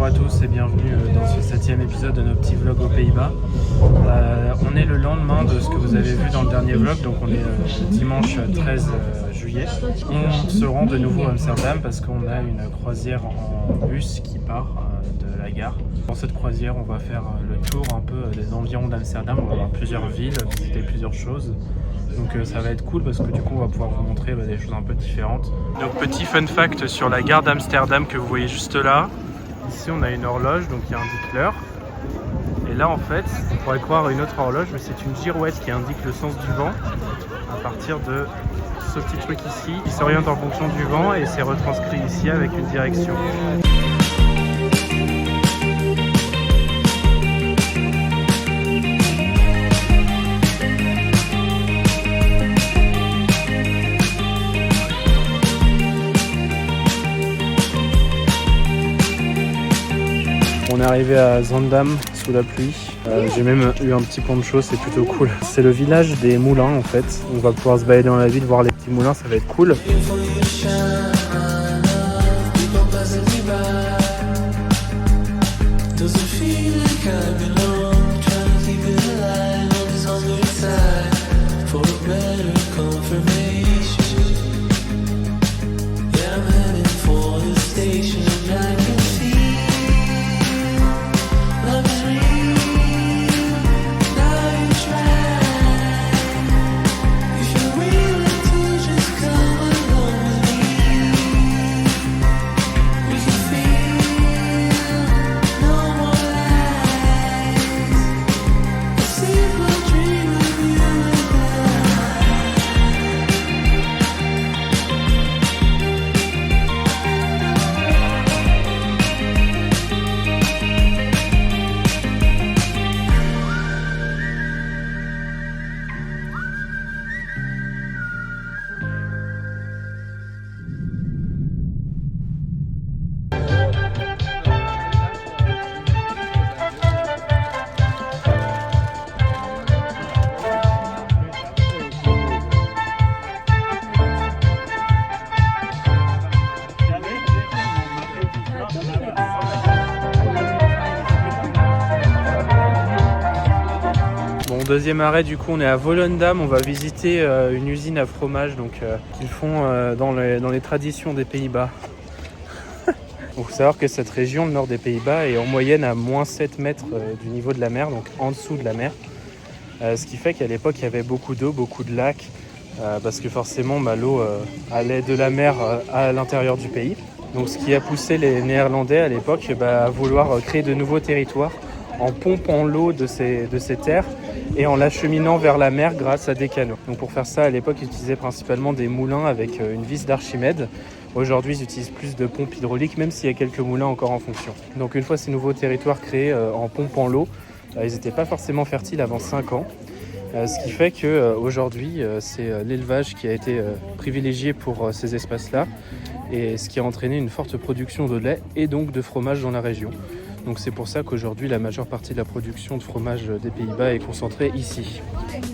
Bonjour à tous et bienvenue dans ce 7e épisode de nos petits vlogs aux Pays-Bas. On est le lendemain de ce que vous avez vu dans le dernier vlog, donc on est dimanche 13 juillet. On se rend de nouveau à Amsterdam parce qu'on a une croisière en bus qui part de la gare. Dans cette croisière, on va faire le tour un peu des environs d'Amsterdam, on va voir plusieurs villes, visiter plusieurs choses. Donc ça va être cool parce que du coup on va pouvoir vous montrer des choses un peu différentes. Donc petit fun fact sur la gare d'Amsterdam que vous voyez juste là. Ici on a une horloge donc qui indique l'heure. Et là en fait, on pourrait croire une autre horloge mais c'est une girouette qui indique le sens du vent à partir de ce petit truc ici. Il s'oriente en fonction du vent et c'est retranscrit ici avec une direction. On est arrivé à Zaandam sous la pluie. J'ai même eu un petit poncho, c'est plutôt cool. C'est le village des moulins en fait. On va pouvoir se balader dans la ville, voir les petits moulins, ça va être cool. Deuxième arrêt, du coup on est à Volendam, on va visiter une usine à fromage qu'ils font dans les traditions des Pays-Bas. Il faut savoir que cette région, le nord des Pays-Bas, est en moyenne à moins 7 mètres du niveau de la mer, donc en dessous de la mer. Ce qui fait qu'à l'époque il y avait beaucoup d'eau, beaucoup de lacs, parce que forcément l'eau allait de la mer à l'intérieur du pays. Donc ce qui a poussé les Néerlandais à l'époque à vouloir créer de nouveaux territoires en pompant l'eau de ces terres et en l'acheminant vers la mer grâce à des canaux. Donc pour faire ça, à l'époque, ils utilisaient principalement des moulins avec une vis d'Archimède. Aujourd'hui, ils utilisent plus de pompes hydrauliques, même s'il y a quelques moulins encore en fonction. Donc une fois ces nouveaux territoires créés en pompant l'eau, ils n'étaient pas forcément fertiles avant 5 ans. Ce qui fait qu'aujourd'hui, c'est l'élevage qui a été privilégié pour ces espaces-là et ce qui a entraîné une forte production de lait et donc de fromage dans la région. Donc c'est pour ça qu'aujourd'hui la majeure partie de la production de fromage des Pays-Bas est concentrée ici.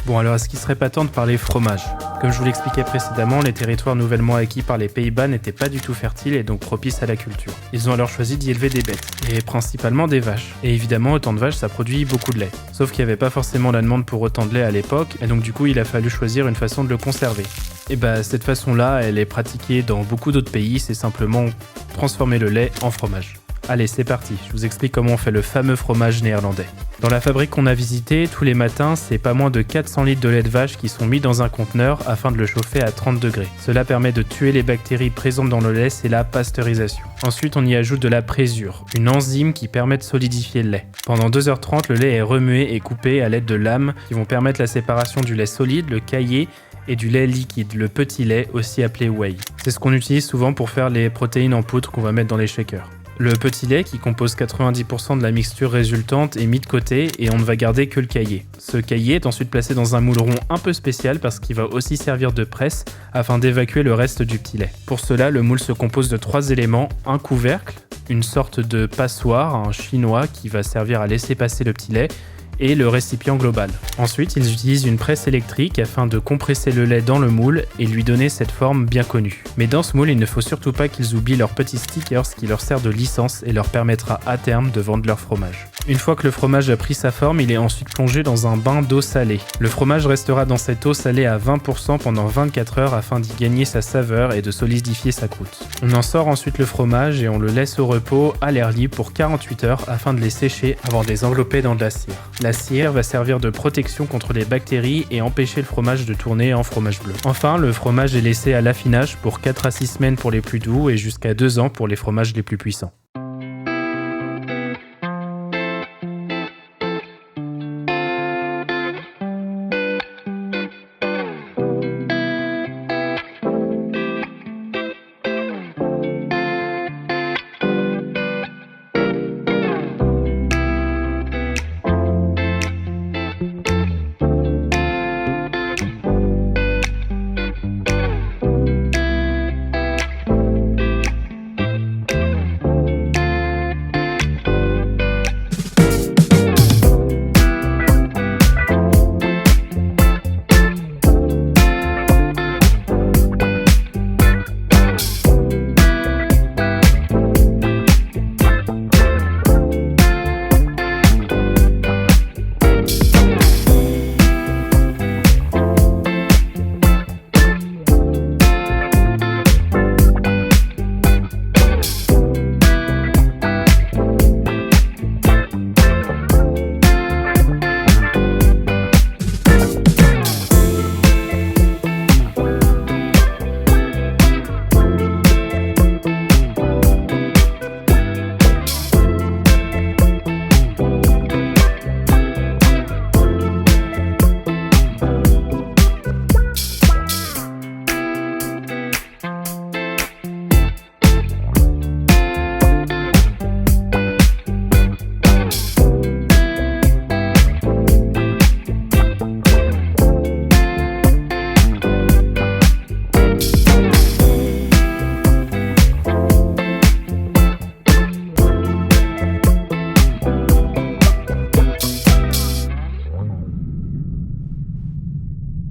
Bon alors est-ce qu'il serait pas temps de parler fromage ? Comme je vous l'expliquais précédemment, les territoires nouvellement acquis par les Pays-Bas n'étaient pas du tout fertiles et donc propices à la culture. Ils ont alors choisi d'y élever des bêtes, et principalement des vaches. Et évidemment autant de vaches ça produit beaucoup de lait. Sauf qu'il n'y avait pas forcément la demande pour autant de lait à l'époque, et donc du coup il a fallu choisir une façon de le conserver. Et cette façon-là, elle est pratiquée dans beaucoup d'autres pays, c'est simplement transformer le lait en fromage. Allez, c'est parti, je vous explique comment on fait le fameux fromage néerlandais. Dans la fabrique qu'on a visitée, tous les matins, c'est pas moins de 400 litres de lait de vache qui sont mis dans un conteneur afin de le chauffer à 30 degrés. Cela permet de tuer les bactéries présentes dans le lait, c'est la pasteurisation. Ensuite, on y ajoute de la présure, une enzyme qui permet de solidifier le lait. Pendant 2h30, le lait est remué et coupé à l'aide de lames qui vont permettre la séparation du lait solide, le caillé, et du lait liquide, le petit lait, aussi appelé whey. C'est ce qu'on utilise souvent pour faire les protéines en poudre qu'on va mettre dans les shakers. Le petit lait, qui compose 90% de la mixture résultante, est mis de côté et on ne va garder que le caillé. Ce caillé est ensuite placé dans un moule rond un peu spécial parce qu'il va aussi servir de presse afin d'évacuer le reste du petit lait. Pour cela, le moule se compose de 3 éléments, un couvercle, une sorte de passoire, un chinois qui va servir à laisser passer le petit lait, et le récipient global. Ensuite, ils utilisent une presse électrique afin de compresser le lait dans le moule et lui donner cette forme bien connue. Mais dans ce moule, il ne faut surtout pas qu'ils oublient leur petit sticker qui leur sert de licence et leur permettra à terme de vendre leur fromage. Une fois que le fromage a pris sa forme, il est ensuite plongé dans un bain d'eau salée. Le fromage restera dans cette eau salée à 20% pendant 24 heures afin d'y gagner sa saveur et de solidifier sa croûte. On en sort ensuite le fromage et on le laisse au repos à l'air libre pour 48 heures afin de les sécher avant de les envelopper dans de la cire. La cire va servir de protection contre les bactéries et empêcher le fromage de tourner en fromage bleu. Enfin, le fromage est laissé à l'affinage pour 4 à 6 semaines pour les plus doux et jusqu'à 2 ans pour les fromages les plus puissants.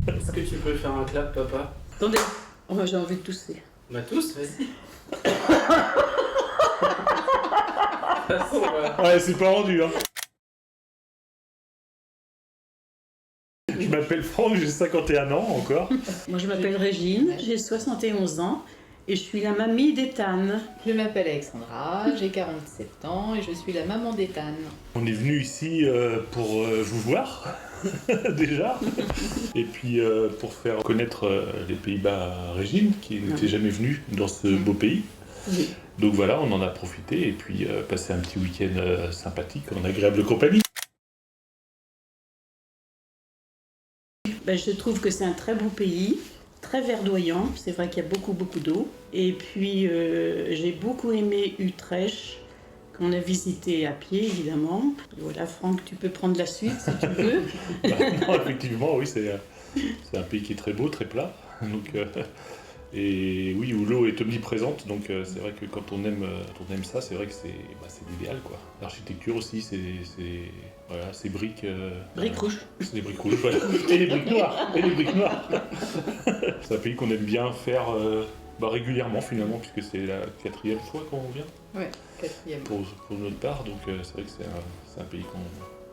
Est-ce que tu peux faire un clap, papa? Attendez, oh, j'ai envie de tousser. Bah tous, vas-y. Ouais, c'est pas rendu, hein. Je m'appelle Franck, j'ai 51 ans encore. Moi, je m'appelle Régine, j'ai 71 ans et je suis la mamie d'Ethan. Je m'appelle Alexandra, j'ai 47 ans et je suis la maman d'Ethan. On est venu ici pour vous voir, déjà, et puis pour faire connaître les Pays-Bas à Régine, qui n'était jamais venue dans ce beau pays. Oui. Donc voilà, on en a profité et puis passé un petit week-end sympathique en agréable compagnie. Ben, je trouve que c'est un très beau pays, très verdoyant. C'est vrai qu'il y a beaucoup d'eau. Et puis, j'ai beaucoup aimé Utrecht, qu'on a visité à pied, évidemment. Voilà, Franck, tu peux prendre la suite si tu veux. Non, effectivement, oui, c'est un pays qui est très beau, très plat. Donc, et oui, où l'eau est omniprésente. Donc, c'est vrai que quand on aime ça, c'est vrai que c'est l'idéal, quoi. L'architecture aussi, c'est voilà, ces briques. Briques rouges. C'est des briques rouges, voilà. Et les briques noires. Et les briques noires. C'est un pays qu'on aime bien faire régulièrement, finalement, puisque c'est la 4e fois qu'on vient. Ouais, 4e. Pour notre part, donc c'est vrai que c'est un pays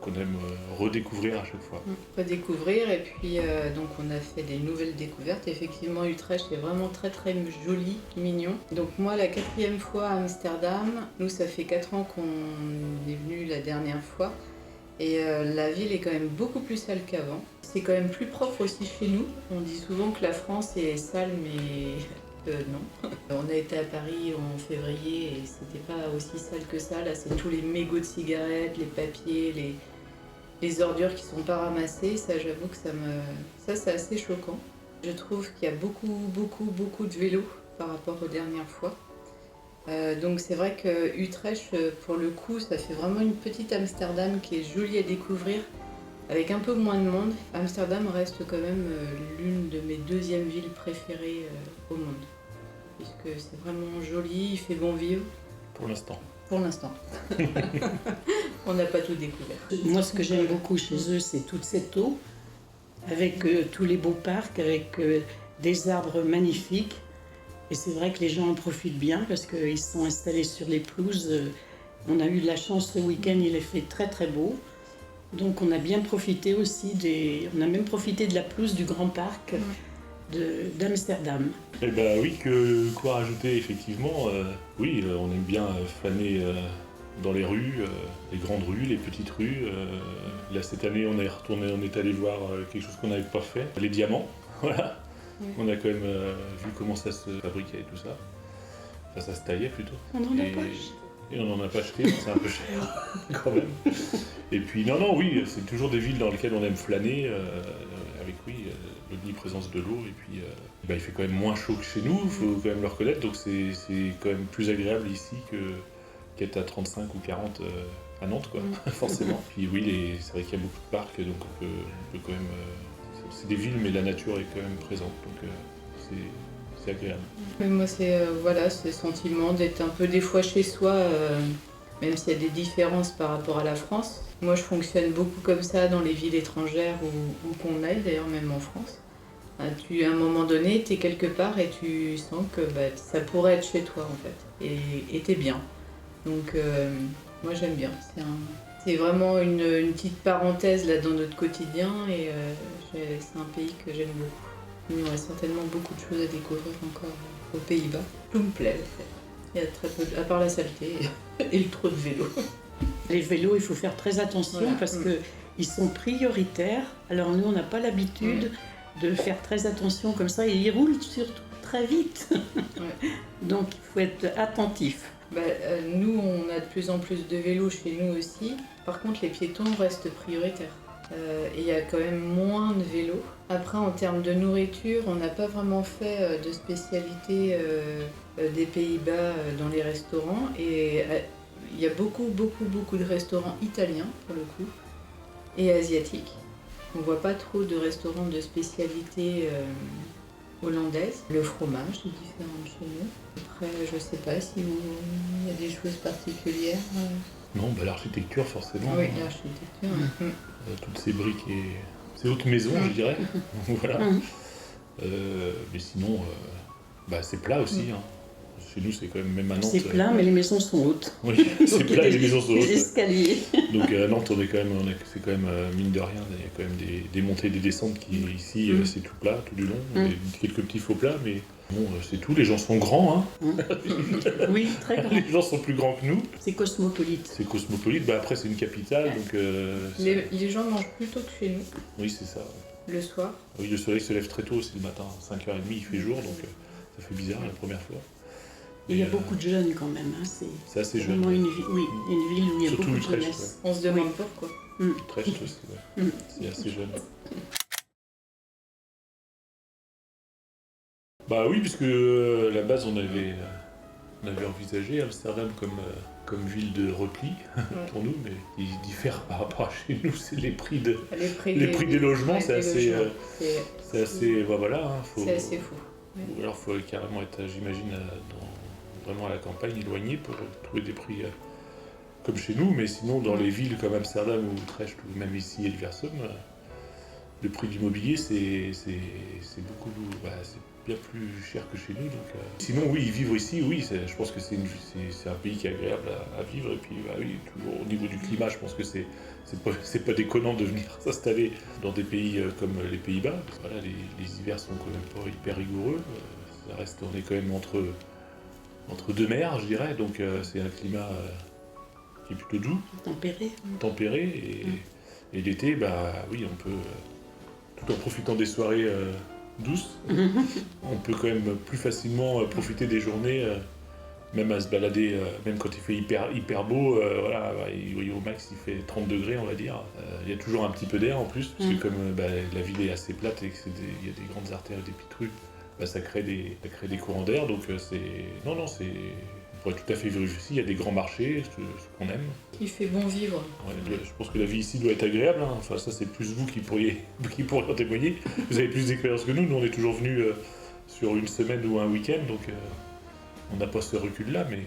qu'on aime redécouvrir à chaque fois. Redécouvrir, et puis donc on a fait des nouvelles découvertes. Effectivement, Utrecht est vraiment très très joli, mignon. Donc moi, la 4e fois à Amsterdam, nous ça fait 4 ans qu'on est venu la dernière fois. Et la ville est quand même beaucoup plus sale qu'avant. C'est quand même plus propre aussi chez nous. On dit souvent que la France est sale, mais non. On a été à Paris en février et c'était pas aussi sale que ça. Là, c'est tous les mégots de cigarettes, les papiers, les ordures qui sont pas ramassées. Ça, j'avoue que ça c'est assez choquant. Je trouve qu'il y a beaucoup de vélos par rapport aux dernières fois. Donc c'est vrai que Utrecht, pour le coup, ça fait vraiment une petite Amsterdam qui est jolie à découvrir, avec un peu moins de monde. Amsterdam reste quand même l'une de mes 2e villes préférées au monde, puisque c'est vraiment joli, il fait bon vivre. Pour l'instant. Pour l'instant. On n'a pas tout découvert. Moi, ce que j'aime beaucoup chez eux, c'est toute cette eau, avec tous les beaux parcs, avec des arbres magnifiques. Et c'est vrai que les gens en profitent bien parce qu'ils se sont installés sur les pelouses. On a eu de la chance ce week-end, il est fait très très beau. Donc on a bien profité aussi on a même profité de la pelouse du Grand Parc d'Amsterdam. Eh ben oui, quoi rajouter effectivement oui, on aime bien flâner dans les rues, les grandes rues, les petites rues. Là cette année on est allé voir quelque chose qu'on n'avait pas fait, les diamants. Voilà. On a quand même vu comment ça se fabriquait et tout ça. Enfin ça se taillait plutôt. On n'en a pas. Et on n'en a pas acheté, c'est un peu cher quand même. Et puis non, oui, c'est toujours des villes dans lesquelles on aime flâner, avec l'omniprésence de l'eau. Et puis il fait quand même moins chaud que chez nous, il faut quand même le reconnaître. Donc c'est quand même plus agréable ici qu'être à 35 ou 40 à Nantes, quoi, forcément. Puis oui, c'est vrai qu'il y a beaucoup de parcs, donc on peut quand même... c'est des villes, mais la nature est quand même présente, donc c'est agréable. Mais moi, c'est ce sentiment d'être un peu des fois chez soi, même s'il y a des différences par rapport à la France. Moi, je fonctionne beaucoup comme ça dans les villes étrangères où qu'on aille, d'ailleurs même en France. À un moment donné, tu es quelque part et tu sens que ça pourrait être chez toi, en fait. Et t'es bien. Donc, moi, j'aime bien. C'est vraiment une petite parenthèse là dans notre quotidien et c'est un pays que j'aime beaucoup. Il y aurait certainement beaucoup de choses à découvrir encore aux Pays-Bas. Tout me plaît, en fait. Il y a très peu, à part la saleté et le trop de vélos. Les vélos, il faut faire très attention parce qu'ils sont prioritaires. Alors nous, on n'a pas l'habitude de faire très attention comme ça et ils roulent surtout très vite. Donc il faut être attentif. Nous, on a de plus en plus de vélos chez nous aussi. Par contre, les piétons restent prioritaires. Il y a quand même moins de vélos. Après, en termes de nourriture, on n'a pas vraiment fait de spécialité des Pays-Bas dans les restaurants. Et il y a beaucoup de restaurants italiens, pour le coup, et asiatiques. On ne voit pas trop de restaurants de spécialité hollandaise. Le fromage est différent de chez nous. Après, je ne sais pas s'il y a des choses particulières. Non, l'architecture forcément. Oui, l'architecture. Toutes ces briques et ces hautes maisons, je dirais. Voilà. Mais sinon, c'est plat aussi. Hein. Chez nous, c'est quand même à Nantes. C'est plat, mais les maisons sont hautes. Oui, c'est plat et les maisons sont hautes. Les escaliers. Donc à Nantes, c'est quand même mine de rien, il y a quand même des montées et des descentes qui ici, c'est tout plat tout du long. Il y a quelques petits faux plats, mais bon, c'est tout. Les gens sont grands, hein. Oui, très grands. Les gens sont plus grands que nous. C'est cosmopolite. C'est cosmopolite. Après, c'est une capitale, donc. Les gens mangent plus tôt que chez nous. Oui, c'est ça. Le soir. Oui, le soleil se lève très tôt, c'est le matin, 5h30, il fait jour, donc ça fait bizarre la première fois. Il y a beaucoup de jeunes quand même. Hein. C'est assez jeune. Vraiment une ville où il y a surtout beaucoup de Utrecht, jeunesse. On se demande pourquoi. Utrecht aussi, c'est assez jeune. Oui, puisque à la base on avait envisagé Amsterdam comme ville de repli pour nous, mais il diffère par rapport à chez nous, c'est les prix des logements, c'est assez voilà. C'est assez fou. Ou alors il faut carrément être, j'imagine, vraiment à la campagne, éloigné pour trouver des prix comme chez nous, mais sinon dans les villes comme Amsterdam ou Utrecht ou même ici Hilversum, le prix du mobilier c'est beaucoup, c'est bien plus cher que chez nous. Donc, sinon oui, vivre ici, oui, je pense que c'est un pays qui est agréable à vivre, et puis oui, toujours au niveau du climat, je pense que c'est pas déconnant de venir s'installer dans des pays comme les Pays-Bas. Voilà, les hivers sont quand même pas hyper rigoureux, on est quand même entre deux mers, je dirais, donc c'est un climat qui est plutôt doux, tempéré, et l'été, oui, on peut, tout en profitant des soirées douces, on peut quand même plus facilement profiter des journées, même à se balader, même quand il fait hyper beau, au max il fait 30 degrés on va dire. Il y a toujours un petit peu d'air en plus, parce que comme la ville est assez plate et qu'il y a des grandes artères et des petites rues, ça crée des courants d'air, donc on pourrait tout à fait vivre ici, il y a des grands marchés, ce qu'on aime. Il fait bon vivre. Ouais, je pense que la vie ici doit être agréable, hein. Enfin ça c'est plus vous qui pourriez en témoigner. Vous avez plus d'expérience que nous on est toujours venus sur une semaine ou un week-end, donc on n'a pas ce recul-là, mais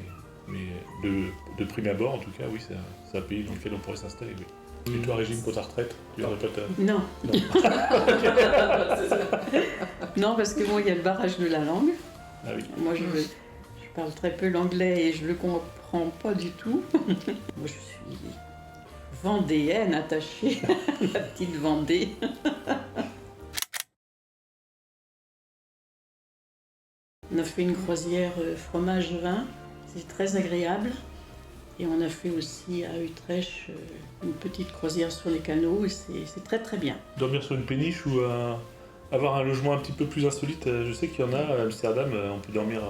Mais de prime abord, en tout cas, oui, c'est un pays dans lequel on pourrait s'installer. Oui. Et toi, Régine, pour ta retraite, tu n'aurais pas ta... Non. Non, parce que bon, il y a le barrage de la langue. Ah oui. Moi, je parle très peu l'anglais et je le comprends pas du tout. Moi, je suis vendéenne attachée à la petite Vendée. On a fait une croisière fromage-vin, c'est très agréable. Et on a fait aussi à Utrecht une petite croisière sur les canaux et c'est très très bien. Dormir sur une péniche ou avoir un logement un petit peu plus insolite, je sais qu'il y en a à Amsterdam, on peut dormir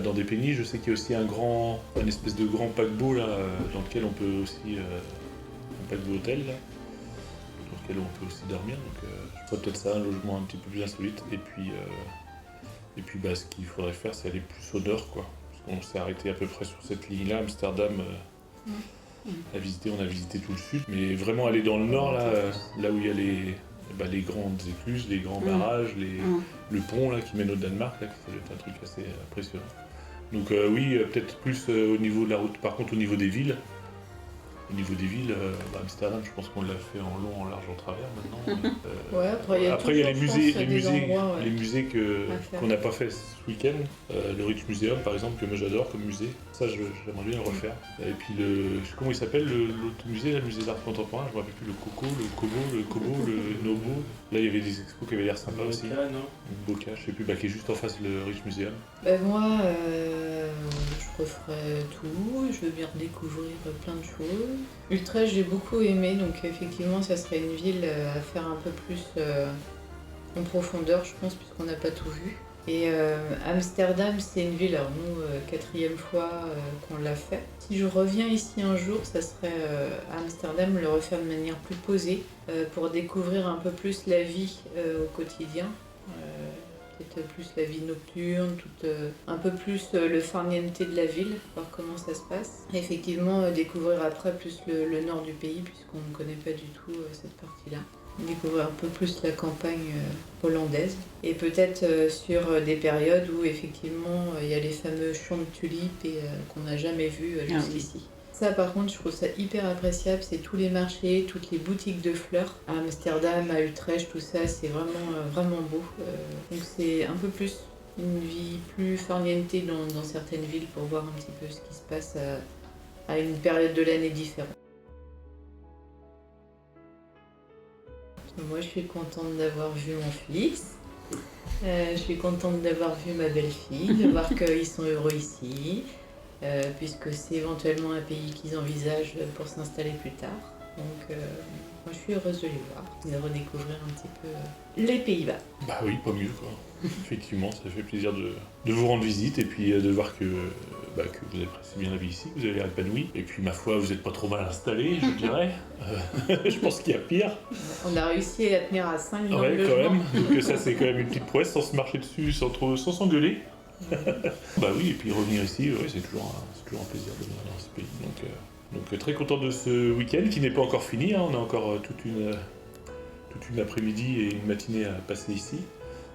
dans des péniches. Je sais qu'il y a aussi une espèce de grand paquebot là, dans lequel on peut aussi, un paquebot hôtel là, dans lequel on peut aussi dormir. Donc je ferais peut-être ça, un logement un petit peu plus insolite. Et puis ce qu'il faudrait faire, c'est aller plus au nord, quoi. On s'est arrêté à peu près sur cette ligne-là, Amsterdam, à visiter. On a visité tout le sud, mais vraiment aller dans le nord, là où il y a les grandes écluses, les grands barrages, le pont là, qui mène au Danemark, là, ça doit être un truc assez impressionnant. Donc oui, peut-être plus au niveau de la route. Par contre, au niveau des villes, Amsterdam, je pense qu'on l'a fait en long, en large, en travers maintenant. Ouais, après il y a les musées qu'on n'a pas fait ce week-end. Le Rijksmuseum, par exemple, que moi j'adore comme musée. Ça, j'aimerais bien le refaire. Et puis comment il s'appelle l'autre musée, le musée d'art contemporain, je me rappelle plus, le Kobo, le Nobo. Là, il y avait des expos qui avaient l'air sympas aussi. Boca, je sais plus, qui est juste en face le Rijksmuseum. Moi, je referais tout, je veux bien redécouvrir plein de choses. Utrecht, j'ai beaucoup aimé, donc effectivement, ça serait une ville à faire un peu plus en profondeur, je pense, puisqu'on n'a pas tout vu. Et Amsterdam, c'est une ville, alors nous, 4e fois qu'on l'a fait. Si je reviens ici un jour, ça serait à Amsterdam, le refaire de manière plus posée, pour découvrir un peu plus la vie au quotidien. Peut-être plus la vie nocturne, un peu plus le farniente de la ville, voir comment ça se passe. Et effectivement, découvrir après plus le nord du pays, puisqu'on ne connaît pas du tout cette partie-là. Découvrir un peu plus la campagne hollandaise. Et peut-être sur des périodes où effectivement il y a les fameux champs de tulipes et qu'on n'a jamais vus jusqu'ici. Ça, par contre, je trouve ça hyper appréciable. C'est tous les marchés, toutes les boutiques de fleurs. À Amsterdam, à Utrecht, tout ça, c'est vraiment beau. Donc c'est un peu plus une vie plus farniente dans certaines villes pour voir un petit peu ce qui se passe à une période de l'année différente. Moi, je suis contente d'avoir vu mon fils. Je suis contente d'avoir vu ma belle-fille, de voir qu'ils sont heureux ici. Puisque c'est éventuellement un pays qu'ils envisagent pour s'installer plus tard. Donc moi je suis heureuse de les voir, de redécouvrir un petit peu les Pays-Bas. Bah oui, pas mieux quoi. Effectivement, ça fait plaisir de vous rendre visite et puis de voir que vous appréciez bien la vie ici, que vous avez l'air épanoui. Et puis ma foi, vous n'êtes pas trop mal installé, je dirais. Je pense qu'il y a pire. On a réussi à tenir à 5 dans le quand logement. même. Donc ça c'est quand même une petite prouesse, sans se marcher dessus, sans s'engueuler. Bah oui, et puis revenir ici, c'est toujours un plaisir de venir dans ce pays. Donc très content de ce week-end qui n'est pas encore fini, hein. On a encore toute une après-midi et une matinée à passer ici,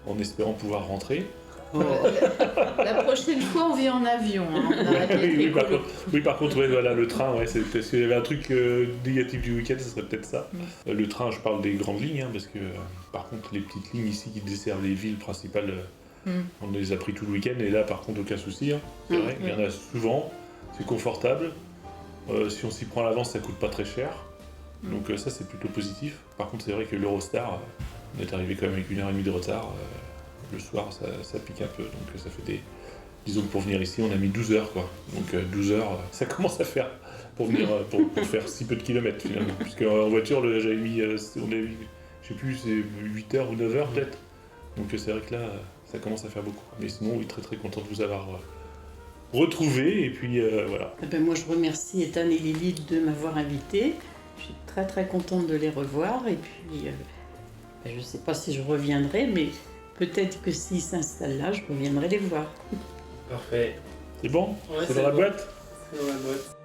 en espérant pouvoir rentrer. La prochaine fois, on vient en avion. Hein. On arrête les Par contre, le train, c'est peut-être s'il y avait un truc négatif du week-end, ce serait peut-être ça. Le train, je parle des grandes lignes, hein, parce que par contre, les petites lignes ici qui desservent les villes principales, on les a pris tout le week-end, et là, par contre, aucun souci. Hein. C'est vrai, il y en a souvent, c'est confortable. Si on s'y prend à l'avance, ça coûte pas très cher. Donc ça, c'est plutôt positif. Par contre, c'est vrai que l'Eurostar, on est arrivé quand même avec 1h30 de retard. Le soir, ça pique un peu, donc ça fait disons que pour venir ici, on a mis 12 heures, quoi. Donc 12 heures, ça commence à faire pour venir, pour faire si peu de kilomètres, finalement. Puisque en voiture, j'avais mis, je sais plus, c'est 8 heures ou 9 heures, peut-être. Donc c'est vrai que là, ça commence à faire beaucoup. Mais sinon, oui, très très content de vous avoir retrouvé, et puis voilà. Moi, je remercie Ethan et Lilith de m'avoir invitée. Je suis très très contente de les revoir, et puis je ne sais pas si je reviendrai, mais peut-être que s'ils s'installent là, je reviendrai les voir. Parfait. C'est bon? Ouais, c'est dans la bon. boîte? C'est dans la boîte.